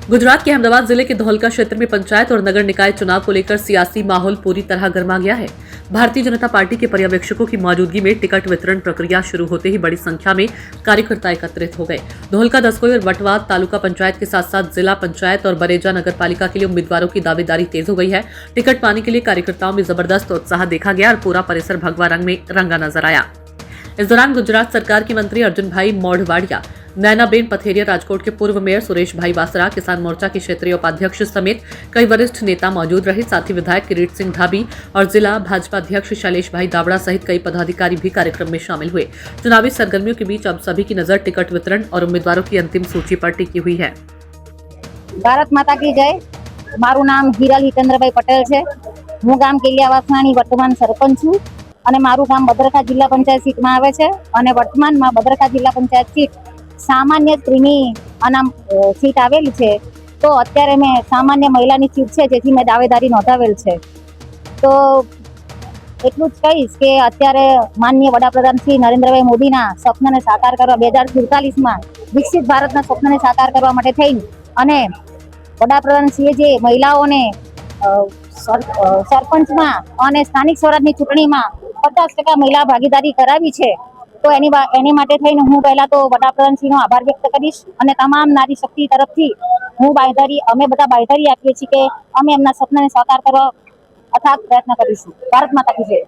गुजरात के अहमदाबाद जिले के धौलका क्षेत्र में पंचायत और नगर निकाय चुनाव को लेकर सियासी माहौल पूरी तरह गर्मा गया है। भारतीय जनता पार्टी के पर्यवेक्षकों की मौजूदगी में टिकट वितरण प्रक्रिया शुरू होते ही बड़ी संख्या में कार्यकर्ता एकत्रित हो गए। धौलका, दसकोई और बटवाद तालुका पंचायत के साथ साथ जिला पंचायत और बरेजा नगर पालिका के लिए उम्मीदवारों की दावेदारी तेज हो गई है। टिकट पाने के लिए कार्यकर्ताओं में जबरदस्त उत्साह देखा गया और पूरा परिसर भगवा रंग में रंगा नजर आया। इस दौरान गुजरात सरकार के मंत्री अर्जुन भाई मोढवाडिया, नैनाबेन पथेरिया, राजकोट के पूर्व मेयर सुरेश भाई बासरा, किसान मोर्चा के क्षेत्रीय उपाध्यक्ष समेत कई वरिष्ठ नेता मौजूद रहे। साथ ही विधायक किरीट सिंह ढाबी और जिला भाजपा अध्यक्ष शैलेश भाई दावड़ा सहित कई पदाधिकारी भी कार्यक्रम में शामिल हुए। चुनावी सरगर्मियों के बीच अब सभी की नजर टिकट वितरण और उम्मीदवारों की अंतिम सूची पर टिकी हुई है। भारत माता की जय। मारू नाम हीरल हितेन्द्रभाई पटेल है। हूँ गाम केलियावासनानी वर्तमान सरपंच छूं અને મારું ગામ બદરકા જિલ્લા પંચાયત સીટમાં આવે છે અને વર્તમાનમાં બદરકા જિલ્લા પંચાયત સીટ સામાન્ય સ્ત્રીની અનામ સીટ આવેલી છે। તો અત્યારે મેં સામાન્ય મહિલાની સીટ છે જેથી મેં દાવેદારી નોંધાવેલ છે। તો એટલું જ કહીશ કે અત્યારે માનનીય વડાપ્રધાન શ્રી નરેન્દ્રભાઈ મોદીના સ્વપ્નને સાકાર કરવા 2047માં વિકસિત ભારતના સ્વપ્નને સાકાર કરવા માટે થઈને અને વડાપ્રધાનશ્રીએ જે મહિલાઓને સરપંચમાં અને સ્થાનિક સ્વરાજની ચૂંટણીમાં 50% મહિલા ભાગીદારી કરાવી છે। તો એની માટે થઈને હું પહેલા તો વડાપ્રધાનશ્રીનો આભાર વ્યક્ત કરીશ અને તમામ નારી શક્તિ તરફથી અમે બધા બાંયધરી આપીએ છીએ કે અમે એમના સપનાને સાકાર કરવા અથાગ પ્રયત્ન કરીશું। ભારત માતા કી જય।